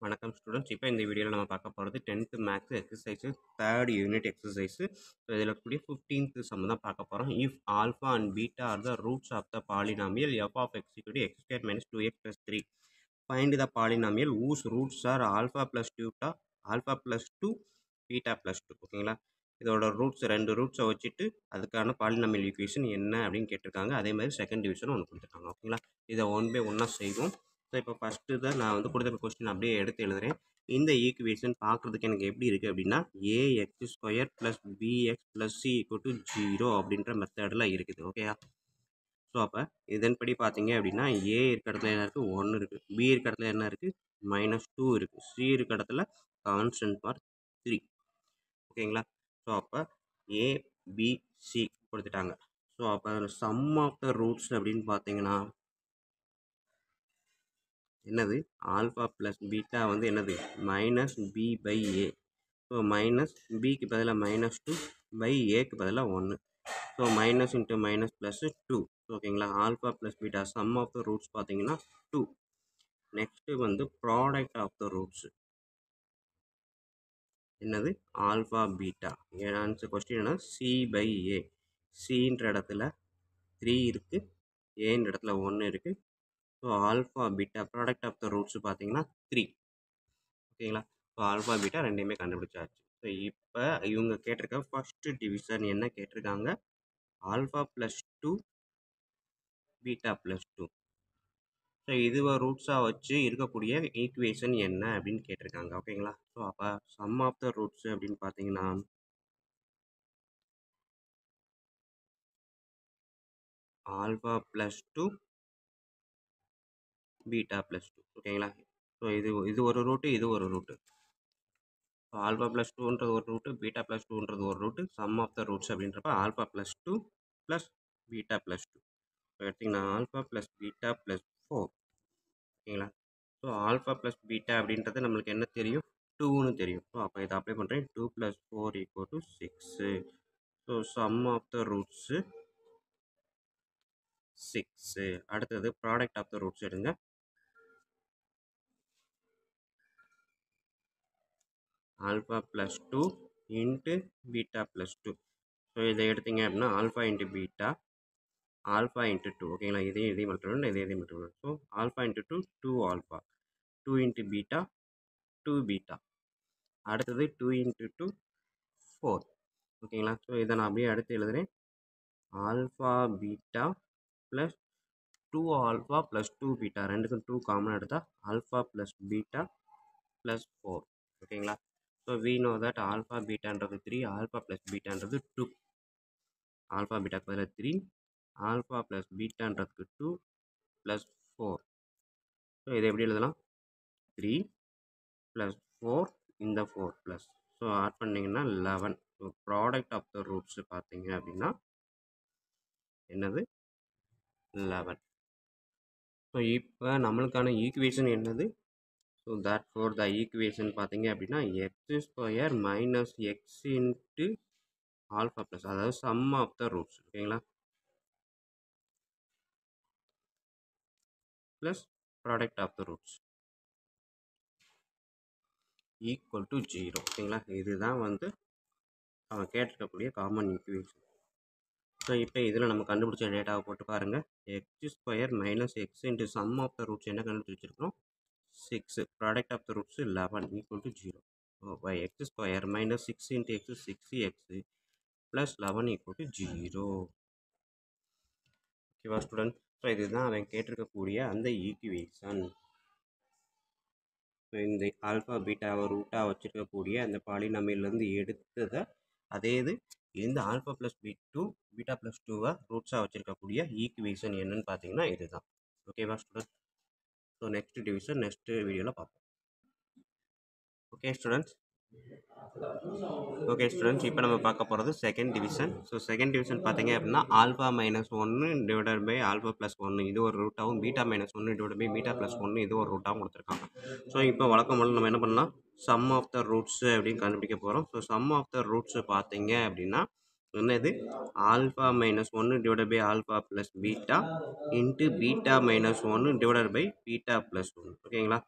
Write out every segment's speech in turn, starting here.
வணக்கம் ஸ்டூடெண்ட்ஸ். இப்போ இந்த வீடியோவில் நம்ம பார்க்க போகிறது 10th maths exercise 3rd unit exercise. So இதில் கூடிய 15th சம் தான் பார்க்க போகிறோம். If alpha and beta are the roots of the polynomial F of X equal to X square minus 2x + 3. Find the polynomial whose roots are alpha plus alpha plus 2 beta plus 2. ஓகேங்களா, இதோட roots 2 ரூட்ஸை வச்சுட்டு அதுக்கான polynomial equation என்ன அப்படின்னு கேட்டிருக்காங்க. அதே மாதிரி second division ஒன்று கொடுத்துருக்காங்க. ஓகேங்களா, இதை ஒன் பை ஒன்னாக செய்வோம். ஸோ இப்போ ஃபஸ்ட்டு தான் நான் வந்து கொடுத்துருக்க கொஸ்டின் அப்படியே எடுத்து எழுதுறேன். இந்த ஈக்குவேஷன் பார்க்குறதுக்கு எனக்கு எப்படி இருக்குது அப்படின்னா, ax square plus bx plus c equal to 0 அப்படின்ற மெத்தடில் இருக்குது. ஓகேயா, ஸோ அப்போ இதன்படி பார்த்தீங்க அப்படின்னா ஏ இருக்க இடத்துல என்ன இருக்குது, 1 இருக்குது. பி இருக்க இடத்துல என்ன இருக்குது, -2 இருக்குது. சி இருக்க இடத்துல கான்ஸ்டன்ட் ஃபார் 3. ஓகேங்களா, ஸோ அப்போ ஏபிசி கொடுத்துட்டாங்க. ஸோ அப்போ சம் ஆஃப் த ரூட்ஸ் அப்படின்னு பார்த்தீங்கன்னா என்னது, ஆல்ஃபா ப்ளஸ் பீட்டா வந்து என்னது -b/a. ஸோ மைனஸ் பிக்கு பதிலாக -2 பை ஏக்கு பதிலாக 1. So minus into minus plus 2. ஓகேங்களா, alpha plus beta sum of the roots பார்த்தீங்கன்னா 2. நெக்ஸ்ட்டு வந்து ப்ராடக்ட் ஆஃப் த ரூட்ஸ் என்னது, ஆல்ஃபா பீட்டா. ஆன்சர் கொஸ்டின் என்ன, c/a. சின்ற இடத்துல 3 இருக்குது, ஏன்ற இடத்துல 1 இருக்குது. So alpha beta product of the roots பார்த்தீங்கன்னா 3. ஓகேங்களா, ஸோ ஆல்ஃபா பீட்டா ரெண்டையுமே கண்டுபிடிச்சாச்சு. ஸோ இப்போ இவங்க கேட்டிருக்க ஃபஸ்ட்டு டிவிஷன் என்ன கேட்டிருக்காங்க, alpha plus 2 beta plus 2. So இதுவை ரூட்ஸாக வச்சு இருக்கக்கூடிய ஈக்குவேஷன் என்ன அப்படின்னு கேட்டிருக்காங்க. ஓகேங்களா, ஸோ அப்போ சம் ஆஃப் த ரூட்ஸ் அப்படின்னு பார்த்தீங்கன்னா ஆல்ஃபா ப்ளஸ் 2 பீட்டா ப்ளஸ் 2. ஓகேங்களா, ஸோ இது ஒரு ரூட்டு, இது ஒரு ரூட்டு. ஸோ ஆல்ஃபா ப்ளஸ் 2ன்றது ஒரு ரூட்டு, பீட்டா ப்ளஸ் 2ன்றது ஒரு root. Sum of the roots அப்படின்றப்ப alpha plus 2 plus beta plus 2. இப்போ எடுத்திங்கன்னா ஆல்ஃபா ப்ளஸ் பீட்டா ப்ளஸ் 4. ஓகேங்களா, ஸோ ஆல்ஃபா ப்ளஸ் பீட்டா அப்படின்றது நம்மளுக்கு என்ன தெரியும், 2ன்னு தெரியும். ஸோ அப்போ இதை அப்ளை பண்ணுறேன். 2 + 4 = 6. So sum of the roots 6. அடுத்தது ப்ராடக்ட் ஆஃப் த ரூட்ஸ் எடுங்க. Alpha plus 2 into beta plus 2. So இதை எடுத்திங்க அப்படின்னா alpha into beta, alpha into 2. ஓகேங்களா, இதையும் மட்டும் இதையும் மட்டும். So alpha into 2 2 alpha, 2 into beta 2 beta. அடுத்தது 2 இன்ட்டு 2 4. ஓகேங்களா, ஸோ இதை நான் அப்படியே அடுத்து எழுதுகிறேன். Alpha beta plus 2 alpha plus 2 beta, ரெண்டுக்கும் 2 காமன் எடுத்தால் ஆல்ஃபா ப்ளஸ் பீட்டா ப்ளஸ் 4. ஓகேங்களா, so we know that alpha பீட்டான்றது 3, ஆல்ஃபா ப்ளஸ் பீட்டான்றது 2. ஆல்ஃபா பீட்டாக்கு பதிலாக 3, ஆல்ஃபா ப்ளஸ் பீட்டான்றதுக்கு 2 ப்ளஸ் 4. ஸோ இதை எப்படி எழுதலாம், 3 ப்ளஸ் 4 இந்த 4 ப்ளஸ். ஸோ ஆட் பண்ணிங்கன்னா 11. So product of the roots பார்த்தீங்க அப்படின்னா என்னது, 11. ஸோ இப்போ நம்மளுக்கான ஈக்குவேஷன் என்னது, so that for the equation பார்த்தீங்க அப்படின்னா x² minus x into alpha plus, அதாவது சம் ஆஃப் த ரூட்ஸ். ஓகேங்களா, plus product of the roots equal to 0. ஓகேங்களா, இதுதான் வந்து அவன் கேட்டிருக்கக்கூடிய காமன் ஈக்குவேஷன். ஸோ இப்போ இதில் நம்ம கண்டுபிடிச்ச டேட்டாவை போட்டு பாருங்கள். x² minus x into sum of the roots என்ன கண்டுபிடிச்சி வச்சுருக்கோம், 6. Product of the roots 11 equal to 0. by x² minus 6 into x 6x plus 11 equal to 0. ஓகேவா ஸ்டூடெண்ட், ஸோ இதுதான் அவன் கேட்டிருக்கக்கூடிய அந்த ஈக்குவேஷன். ஸோ இந்த ஆல்ஃபா பீட்டாவை ரூட்டாக வச்சுருக்கக்கூடிய அந்த பாலினாமியல்லேருந்து எடுத்ததை அதே இந்த ஆல்ஃபா ப்ளஸ் பீட்டா ப்ளஸ் 2வை ரூட்ஸாக வச்சுருக்கக்கூடிய ஈக்குவேஷன் என்னன்னு பார்த்தீங்கன்னா இதுதான். ஓகேவா student, so next division next வீடியோவில் பார்ப்போம். ஓகே ஸ்டூடெண்ட்ஸ், இப்போ நம்ம பார்க்க போகிறது second division. So second division பார்த்தீங்க அப்படின்னா alpha minus 1 divided by alpha plus 1 இது ஒரு ரூட்டாகவும், beta minus 1 divide by beta plus 1 இது ஒரு ரூட்டாகவும் கொடுத்துருக்காங்க. ஸோ இப்போ வழக்கம் போல் நம்ம என்ன பண்ணலாம், சம் ஆஃப் த ரூட்ஸு அப்படின்னு கண்டுபிடிக்க போகிறோம். So sum of the roots பார்த்தீங்க அப்படின்னா என்னது, alpha minus 1 divided by alpha plus beta into beta minus 1 divided by beta plus 1. ஓகேங்களா,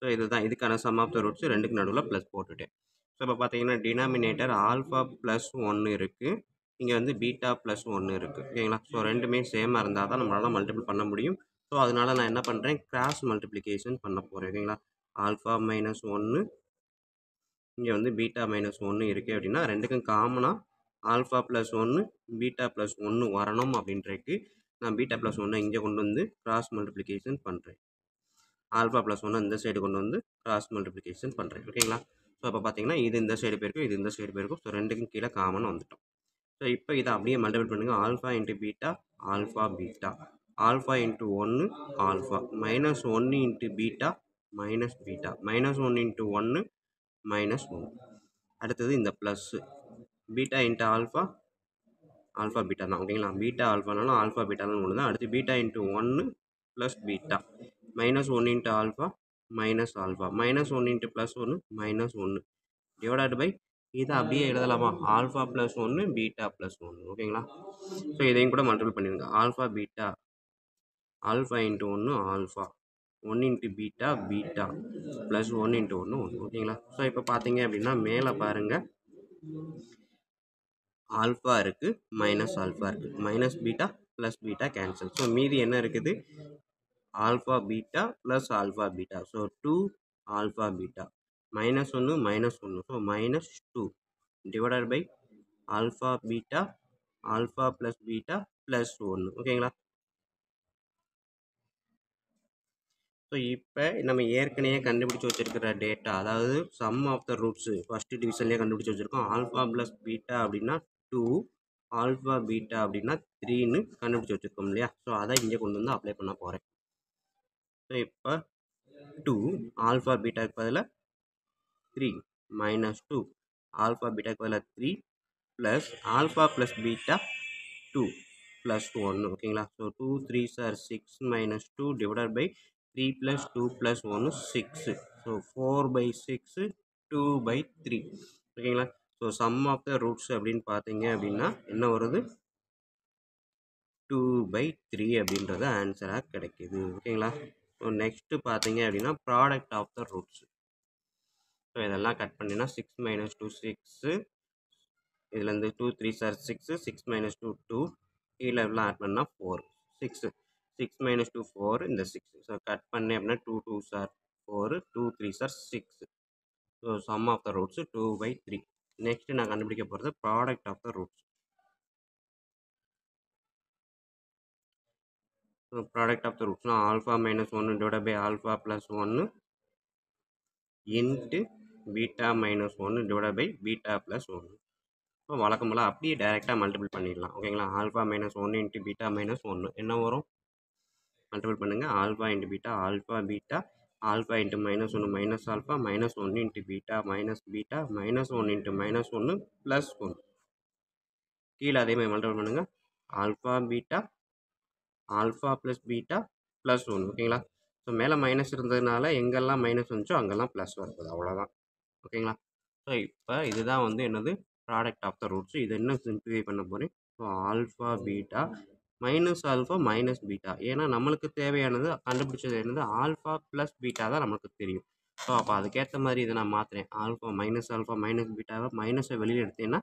ஸோ இதுதான் இதுக்கான சம் ஆஃப் த ரூட்ஸ் ரெண்டுக்கு நடுவில் ப்ளஸ் போட்டுட்டேன். ஸோ இப்போ பார்த்தீங்கன்னா டினாமினேட்டர் ஆல்ஃபா ப்ளஸ் 1 இருக்குது, இங்கே வந்து பீட்டா ப்ளஸ் 1 இருக்குது. ஓகேங்களா? ஸோ ரெண்டுமே சேமாக இருந்தால் தான் நம்மளால் மல்டிபிள் பண்ண முடியும். ஸோ அதனால நான் என்ன பண்ணுறேன், கிராஸ் மல்டிப்ளிகேஷன் பண்ண போகிறேன். ஓகேங்களா? ஆல்ஃபா மைனஸ் 1 இங்கே வந்து பீட்டா மைனஸ் 1 இருக்குது அப்படின்னா ரெண்டுக்கும் காமனாக ஆல்ஃபா ப்ளஸ் 1 பீட்டா ப்ளஸ் 1 வரணும் அப்படின்றதுக்கு நான் பீட்டா ப்ளஸ் 1 இங்கே கொண்டு வந்து கிராஸ் மல்டிப்ளிகேஷன் பண்ணுறேன். ஆல்ஃபா ப்ளஸ் 1 இந்த சைடு கொண்டு வந்து கிராஸ் மல்டிப்ளிகேஷன் பண்ணுறேன். ஓகேங்களா? ஸோ இப்போ பார்த்தீங்கன்னா இது இந்த சைடு போயிருக்கும், இது இந்த சைடு போயிருக்கும். ஸோ ரெண்டுக்கும் கீழே காமனாக வந்துட்டோம். ஸோ இப்போ இதை அப்படியே மல்டிபிள் பண்ணுங்கள். Alpha into beta alpha beta alpha into 1 alpha minus 1 into beta minus beta minus 1 into 1 minus 1. அடுத்தது இந்த plus beta into alpha alpha beta தான். ஓகேங்களா? பீட்டா ஆல்ஃபானாலும் ஆல்ஃபா பீட்டாலும் ஒன்று தான். அடுத்து beta into 1 plus beta minus 1 into alpha minus alpha minus 1 into plus 1 minus 1 divided by இதை அப்படியே எழுதலாமா, ஆல்ஃபா ப்ளஸ் 1 பீட்டா ப்ளஸ் 1. ஓகேங்களா? ஸோ இதையும் கூட மல்டிபிள் பண்ணிடுங்க. Alpha beta alpha into 1 alpha 1 into beta beta plus 1 into 1 1. ஓகேங்களா? So இப்போ பார்த்தீங்க அப்படின்னா மேலே பாருங்கள் ஆல்ஃபா இருக்குது மைனஸ் ஆல்ஃபா இருக்குது, minus beta plus beta cancel. So மீதி என்ன இருக்குது, alpha beta plus alpha beta. So 2 alpha beta minus 1 minus 1. So minus 2 divided by alpha beta alpha plus beta plus 1. ஓகேங்களா? ஸோ இப்போ நம்ம ஏற்கனவே கண்டுபிடிச்சி வச்சுருக்கிற டேட்டா, அதாவது sum of the roots first டிவிஷன்லேயே கண்டுபிடிச்சி வச்சுருக்கோம். ஆல்ஃபா ப்ளஸ் பீட்டா அப்படின்னா 2, ஆல்ஃபா பீட்டா அப்படின்னா 3ன்னு கண்டுபிடிச்சி வச்சுருக்கோம் இல்லையா? ஸோ அதை இங்கே கொண்டு வந்து அப்ளை பண்ண போகிறேன். ஸோ இப்போ 2 ஆல்ஃபா பீட்டாக்கு பதிலாக 3 மைனஸ் 2 ஆல்ஃபா பீட்டாக்கு பதிலாக 3 plus alpha plus beta 2 plus 1. ஓகேங்களா? So 2 3s are 6 minus 2 divided by 3 plus 2 plus 1 6. So 4 by 6 2 by 3. ஓகேங்களா? So sum of the roots அப்படின்னு பார்த்தீங்க அப்படின்னா என்ன வருது, 2 by 3 அப்படின்றது ஆன்சராக கிடைக்கிது. ஓகேங்களா? ஸோ நெக்ஸ்ட்டு பார்த்தீங்க அப்படின்னா product of the roots. So இதெல்லாம் கட் பண்ணினா 6 மைனஸ் 2 6, இதுலேருந்து 2 3s are 6, 6 மைனஸ் 2 2, கீழே எல்லாம் ஆட் பண்ணால் 4 6 6 minus 2 4 இந்த 6. ஸோ கட் பண்ணி அப்படின்னா 2 2s are 4, 2 3s are 6. So sum of the roots 2 by 3. Next நான் கண்டுபிடிக்க போகிறது product of the roots. So product of the ரூட்ஸ்னால் alpha minus 1 divide by alpha plus 1 into beta minus 1 divide by beta plus 1. So வழக்கம் போல் அப்படியே டைரெக்டாக multiple பண்ணிடலாம். ஓகேங்களா? Alpha minus 1 into beta minus 1 என்ன வரும், மல்டிபிள் பண்ணுங்கள். Alpha into beta alpha beta alpha into minus 1 minus alpha minus 1 into beta minus 1 into minus 1 plus 1. கீழே அதே மாதிரி மல்டிபிள் பண்ணுங்கள். Alpha beta alpha plus beta plus 1. ஓகேங்களா? ஸோ மேலே minus இருந்ததுனால எங்கெல்லாம் மைனஸ் வந்துச்சோ அங்கெல்லாம் ப்ளஸ் வருது, அவ்வளோதான். ஓகேங்களா? ஸோ இப்போ இதுதான் வந்து என்னது ப்ராடக்ட் ஆஃப் த ரூட்ஸ். இது என்ன சிம்பிளிஃபை பண்ண போகிறேன். So alpha beta minus alpha minus beta, ஏன்னா நம்மளுக்கு தேவையானது கண்டுபிடிச்சது என்னது ஆல்ஃபா ப்ளஸ் பீட்டா தான் நமக்கு தெரியும். ஸோ அப்போ அதுக்கேற்ற மாதிரி இதை நான் மாற்றுறேன். ஆல்ஃபா மைனஸ் பீட்டாவை மைனஸை வெளியில் எடுத்தேன்னா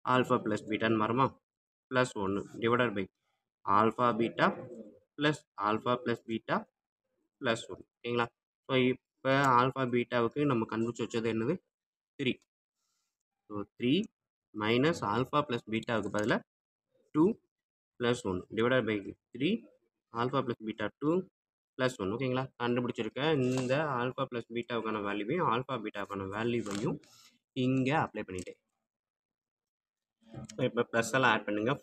ஆல்ஃபா ப்ளஸ் பீட்டான்னு வருமா, plus 1 divided by alpha beta plus beta plus 1. ஓகேங்களா? ஸோ இப்போ ஆல்ஃபா பீட்டாவுக்கு நம்ம கண்டுபிடிச்சி வச்சது என்னது 3. ஸோ 3 மைனஸ் ஆல்ஃபா ப்ளஸ் பீட்டாவுக்கு பதிலாக 2 plus 1 divided by 3 alpha plus beta 2 plus 1. ஓகேங்களா? கண்டுபிடிச்சிருக்க இந்த ஆல்ஃபா ப்ளஸ் பீட்டாவுக்கான வேல்யூவையும் ஆல்ஃபா பீட்டாவுக்கான வேல்யூவையும் இங்கே அப்ளை பண்ணிட்டேன். இப்போ ப்ளஸ் எல்லாம் ஆட் பண்ணுங்கள்.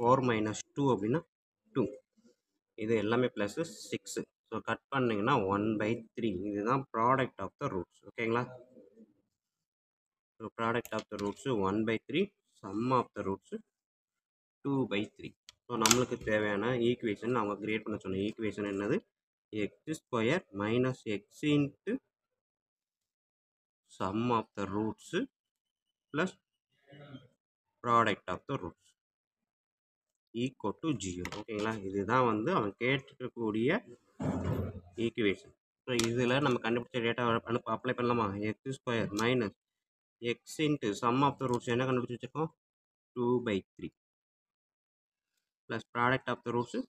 4 மைனஸ் 2 அப்படின்னா 2, இது எல்லாமே ப்ளஸ்ஸு 6. ஸோ கட் பண்ணிங்கன்னா 1/3. இதுதான் ப்ராடக்ட் ஆஃப் த ரூட்ஸ். ஓகேங்களா? So product of the roots 1/3, sum of the roots 2/3. So நம்மளுக்கு தேவையான ஈக்குவேஷன் அவங்க கிரியேட் பண்ண சொன்ன ஈக்குவேஷன் என்னது, x² minus x into sum of the roots plus product of the roots equal to 0. ஓகேங்களா? இதுதான் வந்து அவன் கேட்டுக்கக்கூடிய ஈக்குவேஷன். ஸோ இதில் நம்ம கண்டுபிடிச்ச டேட்டா அப்ளை பண்ணலாமா? x² minus x into sum of the roots என்ன கண்டுபிடிச்சி வச்சுருக்கோம்? 2/3 plus product of the roots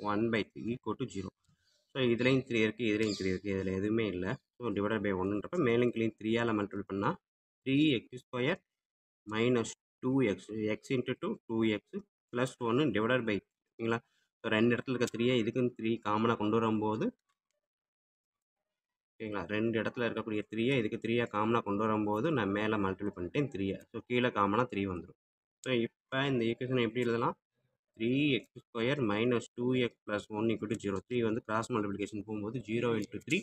1/3 equal to 0. So இதுலேயும் 3 இருக்குது, இதுலேயும் 3 இருக்குது, இதில் எதுவுமே இல்லை. ஸோ டிவைடட் பை 1ன்றப்ப மேலும் கீழே 3ஆல் மல்டிபிள் பண்ணால் 3x² minus 2x x into 2 2x plus 1 divided by ஓகேங்களா. ஸோ 2 இடத்துல இருக்க 3 இதுக்குன்னு 3 காமனாக கொண்டு வரும்போது ஓகேங்களா, 2 இடத்துல இருக்கக்கூடிய 3 இதுக்கு 3 காமனாக கொண்டு வரும்போது நான் மேலே மல்டிபிள் பண்ணிட்டேன் 3. ஸோ கீழே காமனாக 3 வந்துடும். ஸோ இப்போ இந்த ஈக்குவேஷன் எப்படி எழுதலாம்? 3x² minus 2x plus 1 equal to 0. 3 வந்து கிராஸ் மல்டிப்ளிகேஷன் போகும்போது 0 × 3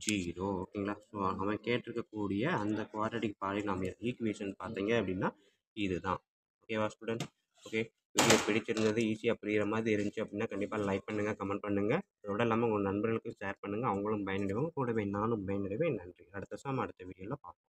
0 ஓகேங்களா. ஸோ அவன் கேட்டிருக்கக்கூடிய அந்த குவாட்ரடிக் பாலினாமியல் ஈக்குவேஷன் பார்த்தீங்க அப்படின்னா இதுதான். ஓகேவா ஸ்டூடெண்ட்? ஓகே, வீடியோ பிடிச்சிருந்தது, ஈஸியாக புரிகிற மாதிரி இருந்துச்சு அப்படின்னா கண்டிப்பாக லைக் பண்ணுங்கள், கமெண்ட் பண்ணுங்கள். அதோட இல்லாமல் உங்கள் நண்பர்களுக்கும் ஷேர் பண்ணுங்கள், அவங்களும் பயனடைவோம், கூடவே நானும் பயனடைவேன். நன்றி. அடுத்த வீடியோவில் பார்ப்போம்.